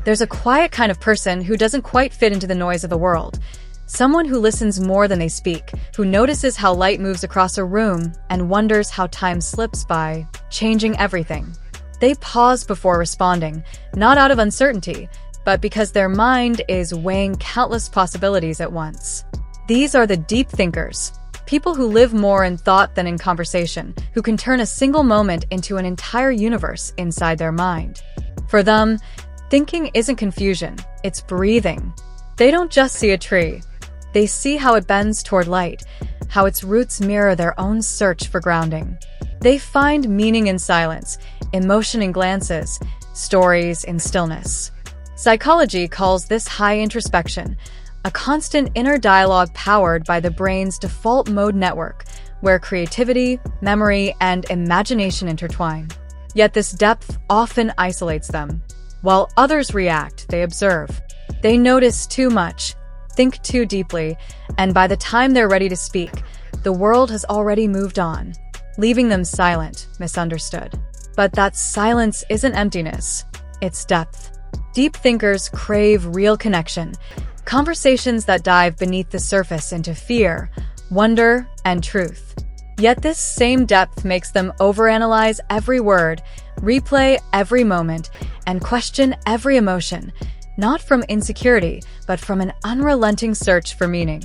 There's a quiet kind of person who doesn't quite fit into the noise of the world. Someone who listens more than they speak, who notices how light moves across a room and wonders how time slips by, changing everything. They pause before responding, not out of uncertainty, but because their mind is weighing countless possibilities at once. These are the deep thinkers, people who live more in thought than in conversation, who can turn a single moment into an entire universe inside their mind. For them, thinking isn't confusion, it's breathing. They don't just see a tree. They see how it bends toward light, how its roots mirror their own search for grounding. They find meaning in silence, emotion in glances, stories in stillness. Psychology calls this high introspection, a constant inner dialogue powered by the brain's default mode network, where creativity, memory, and imagination intertwine. Yet this depth often isolates them. While others react, they observe. They notice too much, think too deeply, and by the time they're ready to speak, the world has already moved on, leaving them silent, misunderstood. But that silence isn't emptiness, it's depth. Deep thinkers crave real connection, conversations that dive beneath the surface into fear, wonder, and truth. Yet this same depth makes them overanalyze every word, replay every moment, and question every emotion, not from insecurity, but from an unrelenting search for meaning.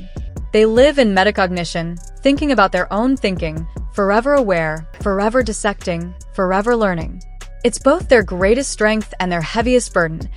They live in meta-cognition, thinking about their own thinking, forever aware, forever dissecting, forever learning. It's both their greatest strength and their heaviest burden,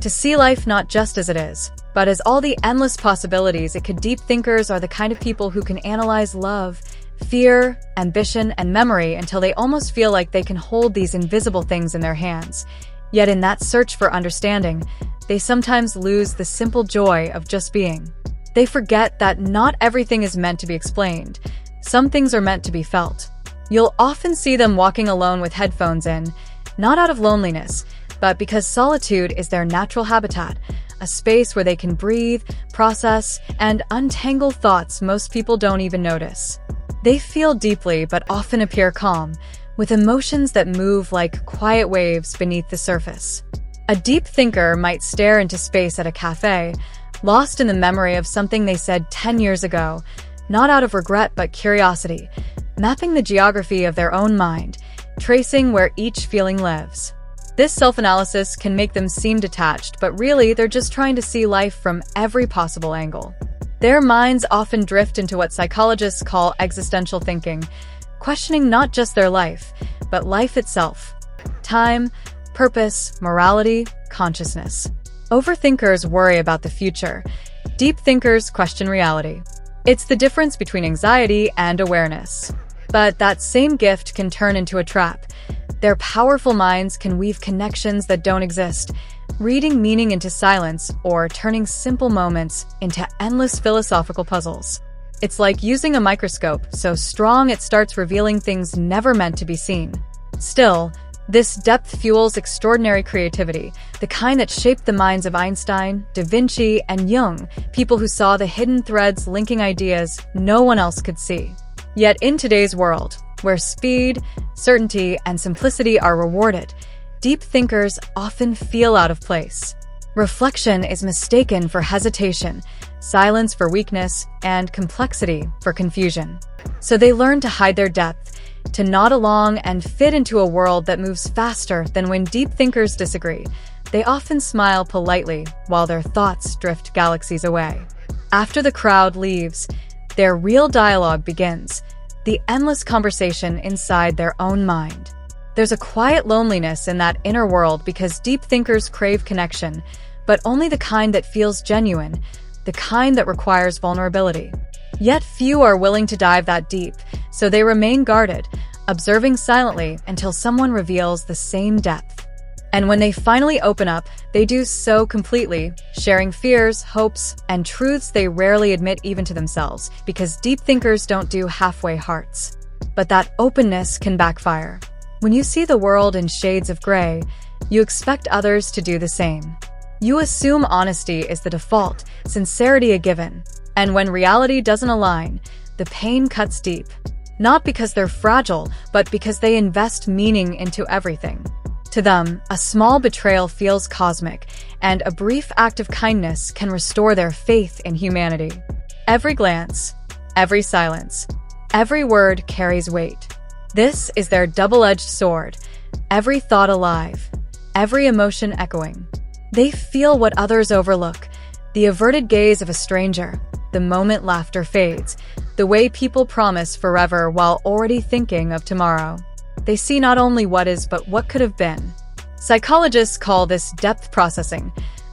to see life not just as it is, but as all the endless possibilities it could. Deep thinkers are the kind of people who can analyze love, fear, ambition, and memory until they almost feel like they can hold these invisible things in their hands. Yet in that search for understanding, they sometimes lose the simple joy of just being. They forget that not everything is meant to be explained. Some things are meant to be felt. You'll often see them walking alone with headphones in, not out of loneliness, but because solitude is their natural habitat, a space where they can breathe, process, and untangle thoughts most people don't even notice. They feel deeply but often appear calm, with emotions that move like quiet waves beneath the surface. A deep thinker might stare into space at a cafe, lost in the memory of something they said 10 years ago, not out of regret but curiosity, mapping the geography of their own mind, tracing where each feeling lives. This self-analysis can make them seem detached, but really they're just trying to see life from every possible angle. Their minds often drift into what psychologists call existential thinking, questioning not just their life, but life itself. Time, purpose, morality, consciousness. Overthinkers worry about the future. Deep thinkers question reality. It's the difference between anxiety and awareness. But that same gift can turn into a trap. Their powerful minds can weave connections that don't exist, reading meaning into silence or turning simple moments into endless philosophical puzzles. It's like using a microscope so strong it starts revealing things never meant to be seen. Still, this depth fuels extraordinary creativity, the kind that shaped the minds of Einstein, Da Vinci, and Jung, people who saw the hidden threads linking ideas no one else could see. Yet in today's world, where speed, certainty, and simplicity are rewarded, deep thinkers often feel out of place. Reflection is mistaken for hesitation, silence for weakness, and complexity for confusion. So they learn to hide their depth, to nod along and fit into a world that moves faster than when deep thinkers disagree. They often smile politely while their thoughts drift galaxies away. After the crowd leaves, their real dialogue begins, the endless conversation inside their own mind. There's a quiet loneliness in that inner world because deep thinkers crave connection, but only the kind that feels genuine, the kind that requires vulnerability. Yet few are willing to dive that deep, so they remain guarded, observing silently until someone reveals the same depth. And when they finally open up, they do so completely, sharing fears, hopes, and truths they rarely admit even to themselves, because deep thinkers don't do halfway hearts. But that openness can backfire. When you see the world in shades of gray, you expect others to do the same. You assume honesty is the default, sincerity a given, and when reality doesn't align, the pain cuts deep. Not because they're fragile, but because they invest meaning into everything. To them, a small betrayal feels cosmic, and a brief act of kindness can restore their faith in humanity. Every glance, every silence, every word carries weight. This is their double-edged sword, every thought alive, every emotion echoing. They feel what others overlook, the averted gaze of a stranger, the moment laughter fades, the way people promise forever while already thinking of tomorrow. They see not only what is, but what could have been. Psychologists call this depth processing,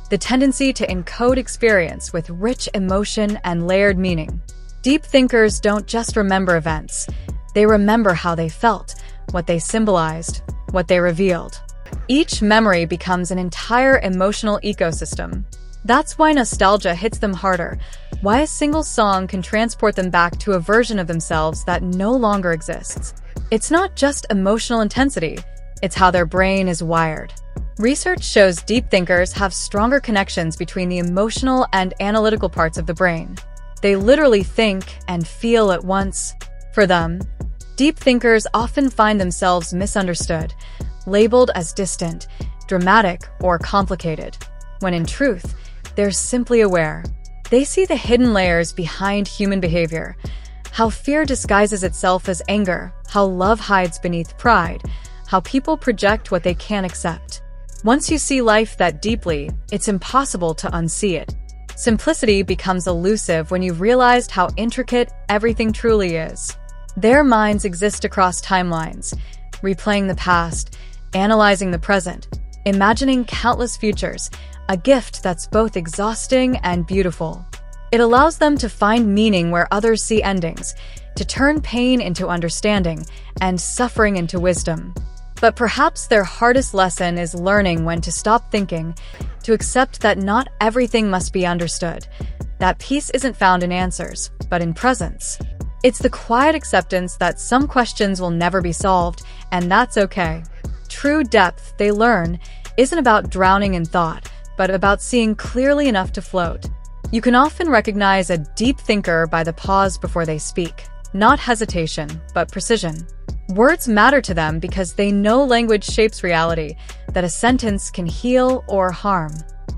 the tendency to encode experience with rich emotion and layered meaning. Deep thinkers don't just remember events. They remember how they felt, what they symbolized, what they revealed. Each memory becomes an entire emotional ecosystem. That's why nostalgia hits them harder, why a single song can transport them back to a version of themselves that no longer exists. It's not just emotional intensity, it's how their brain is wired. Research shows deep thinkers have stronger connections between the emotional and analytical parts of the brain. They literally think and feel at once. For them, deep thinkers often find themselves misunderstood, labeled as distant, dramatic, or complicated, when in truth, they're simply aware. They see the hidden layers behind human behavior, how fear disguises itself as anger, how love hides beneath pride, how people project what they can't accept. Once you see life that deeply, it's impossible to unsee it. Simplicity becomes elusive when you've realized how intricate everything truly is. Their minds exist across timelines, replaying the past, analyzing the present, imagining countless futures, a gift that's both exhausting and beautiful. It allows them to find meaning where others see endings, to turn pain into understanding and suffering into wisdom. But perhaps their hardest lesson is learning when to stop thinking, to accept that not everything must be understood, that peace isn't found in answers, but in presence. It's the quiet acceptance that some questions will never be solved, and that's okay. True depth, they learn, isn't about drowning in thought, but about seeing clearly enough to float. You can often recognize a deep thinker by the pause before they speak, not hesitation, but precision. Words matter to them because they know language shapes reality, that a sentence can heal or harm.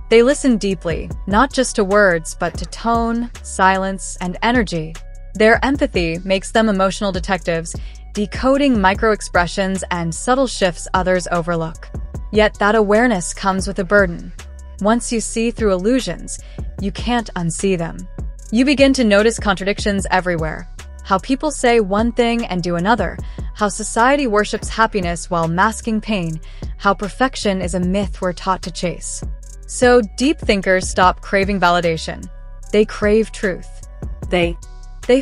They listen deeply, not just to words, but to tone, silence, and energy. Their empathy makes them emotional detectives, decoding micro-expressions and subtle shifts others overlook. Yet that awareness comes with a burden. Once you see through illusions, you can't unsee them. You begin to notice contradictions everywhere. How people say one thing and do another, how society worships happiness while masking pain, how perfection is a myth we're taught to chase. So deep thinkers stop craving validation. They crave truth. They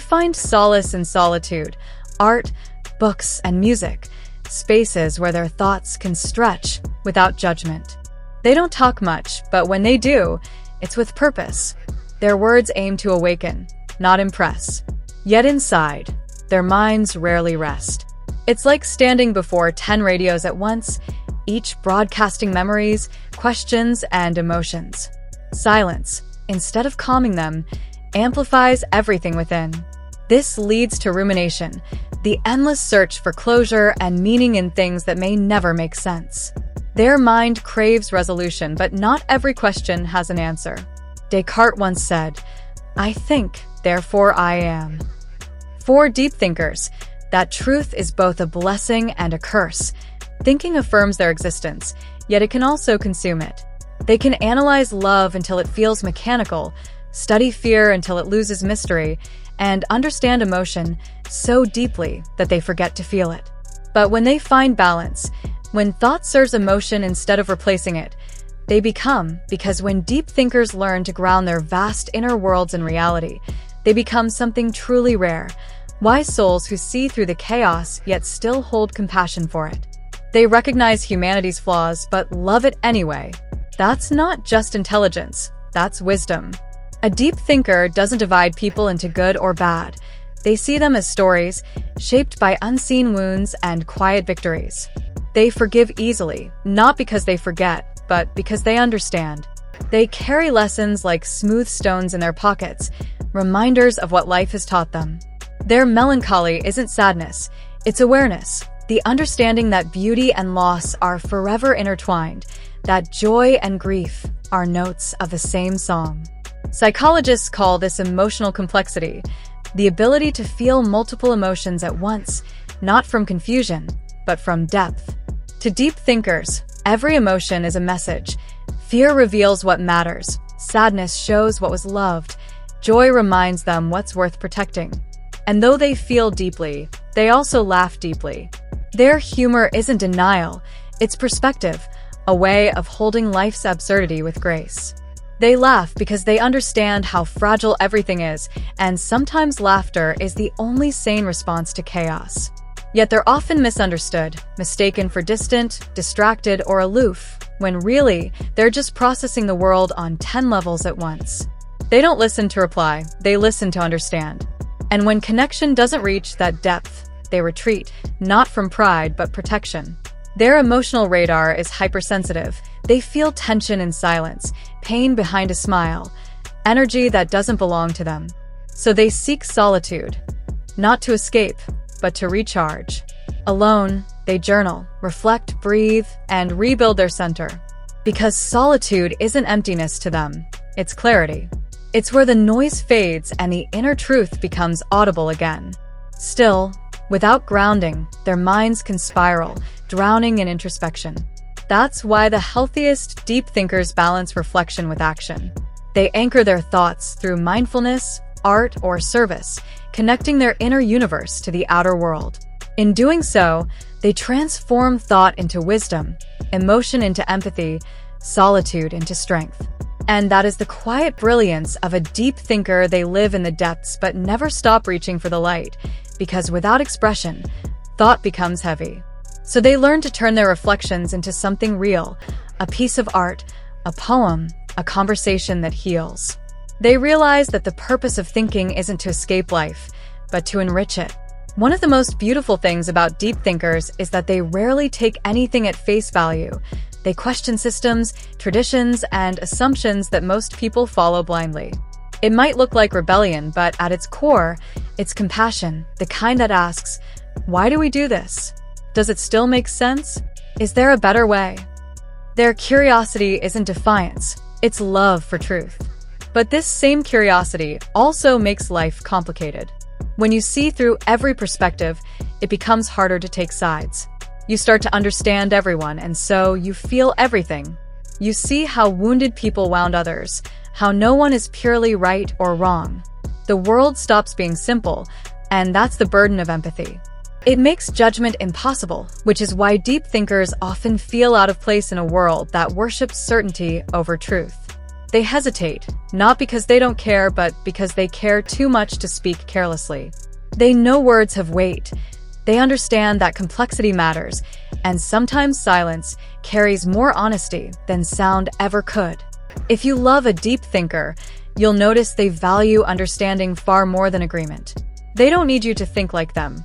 find solace in solitude, art, books, and music, spaces where their thoughts can stretch without judgment. They don't talk much, but when they do, it's with purpose. Their words aim to awaken, not impress. Yet inside, their minds rarely rest. It's like standing before 10 radios at once, each broadcasting memories, questions, and emotions. Silence, instead of calming them, amplifies everything within. This leads to rumination, the endless search for closure and meaning in things that may never make sense. Their mind craves resolution, but not every question has an answer. Descartes once said, "I think, therefore I am." For deep thinkers, that truth is both a blessing and a curse. Thinking affirms their existence, yet it can also consume it. They can analyze love until it feels mechanical, study fear until it loses mystery, and understand emotion so deeply that they forget to feel it. But when they find balance, when thought serves emotion instead of replacing it, they become, because when deep thinkers learn to ground their vast inner worlds in reality, they become something truly rare, wise souls who see through the chaos yet still hold compassion for it. They recognize humanity's flaws but love it anyway. That's not just intelligence, that's wisdom. A deep thinker doesn't divide people into good or bad. They see them as stories, shaped by unseen wounds and quiet victories. They forgive easily, not because they forget, but because they understand. They carry lessons like smooth stones in their pockets, reminders of what life has taught them. Their melancholy isn't sadness, it's awareness, The understanding that beauty and loss are forever intertwined, that joy and grief are notes of the same song. Psychologists call this emotional complexity, the ability to feel multiple emotions at once, not from confusion, but from depth. To deep thinkers, every emotion is a message. Fear reveals what matters, sadness shows what was loved, joy reminds them what's worth protecting. And though they feel deeply, they also laugh deeply. Their humor isn't denial, it's perspective, a way of holding life's absurdity with grace. They laugh because they understand how fragile everything is, and sometimes laughter is the only sane response to chaos. Yet they're often misunderstood, mistaken for distant, distracted, or aloof, when really, they're just processing the world on 10 levels at once. They don't listen to reply, they listen to understand. And when connection doesn't reach that depth, they retreat, not from pride but protection. Their emotional radar is hypersensitive. They feel tension in silence, pain behind a smile, energy that doesn't belong to them. So they seek solitude, not to escape, but to recharge. Alone, they journal, reflect, breathe, and rebuild their center. Because solitude isn't emptiness to them, it's clarity. It's where the noise fades and the inner truth becomes audible again. Still, without grounding, their minds can spiral, drowning in introspection. That's why the healthiest deep thinkers balance reflection with action. They anchor their thoughts through mindfulness, art, or service, connecting their inner universe to the outer world. In doing so, they transform thought into wisdom, emotion into empathy, solitude into strength. And that is the quiet brilliance of a deep thinker. They live in the depths but never stop reaching for the light, because without expression, thought becomes heavy. So they learn to turn their reflections into something real, a piece of art, a poem, a conversation that heals. They realize that the purpose of thinking isn't to escape life, but to enrich it. One of the most beautiful things about deep thinkers is that they rarely take anything at face value. They question systems, traditions, and assumptions that most people follow blindly. It might look like rebellion, but at its core, it's compassion, the kind that asks, why do we do this? Does it still make sense? Is there a better way? Their curiosity isn't defiance, it's love for truth. But this same curiosity also makes life complicated. When you see through every perspective, it becomes harder to take sides. You start to understand everyone, and so you feel everything. You see how wounded people wound others, how no one is purely right or wrong. The world stops being simple, and that's the burden of empathy. It makes judgment impossible, which is why deep thinkers often feel out of place in a world that worships certainty over truth. They hesitate, not because they don't care, but because they care too much to speak carelessly. They know words have weight. They understand that complexity matters, and sometimes silence carries more honesty than sound ever could. If you love a deep thinker, you'll notice they value understanding far more than agreement. They don't need you to think like them,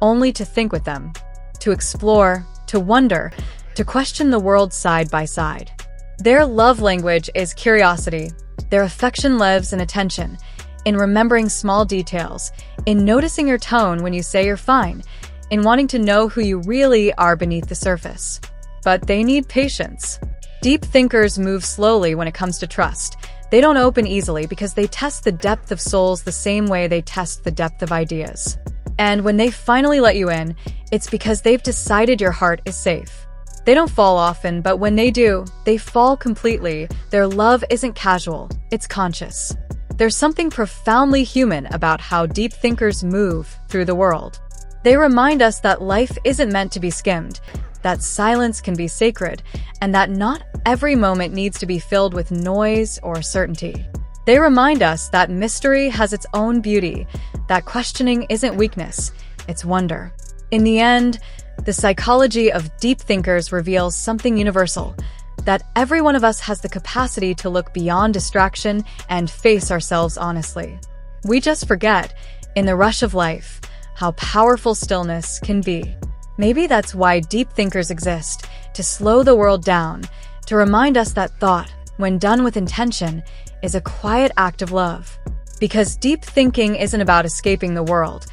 only to think with them, to explore, to wonder, to question the world side by side. Their love language is curiosity. Their affection lives in attention, in remembering small details, in noticing your tone when you say you're fine, in wanting to know who you really are beneath the surface. But they need patience. Deep thinkers move slowly when it comes to trust. They don't open easily because they test the depth of souls the same way they test the depth of ideas. And when they finally let you in, it's because they've decided your heart is safe. They don't fall often, but when they do, they fall completely. Their love isn't casual, it's conscious. There's something profoundly human about how deep thinkers move through the world. They remind us that life isn't meant to be skimmed, that silence can be sacred, and that not every moment needs to be filled with noise or certainty. They remind us that mystery has its own beauty, that questioning isn't weakness, it's wonder. In the end, the psychology of deep thinkers reveals something universal, that every one of us has the capacity to look beyond distraction and face ourselves honestly. We just forget, in the rush of life, how powerful stillness can be. Maybe that's why deep thinkers exist, to slow the world down, to remind us that thought, when done with intention, is a quiet act of love. Because deep thinking isn't about escaping the world,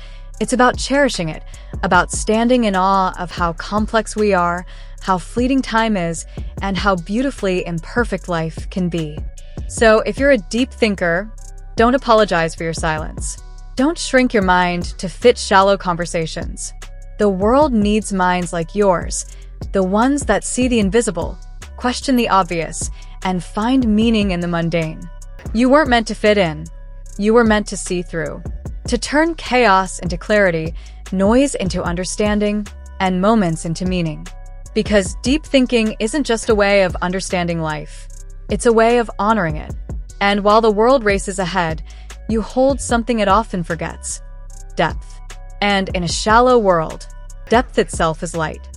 It's about cherishing it, about standing in awe of how complex we are, how fleeting time is, and how beautifully imperfect life can be. So, if you're a deep thinker, don't apologize for your silence. Don't shrink your mind to fit shallow conversations. The world needs minds like yours, the ones that see the invisible, question the obvious, and find meaning in the mundane. You weren't meant to fit in. You were meant to see through, to turn chaos into clarity, noise into understanding, and moments into meaning. Because deep thinking isn't just a way of understanding life. It's a way of honoring it. And while the world races ahead, you hold something it often forgets: depth. And in a shallow world, depth itself is light.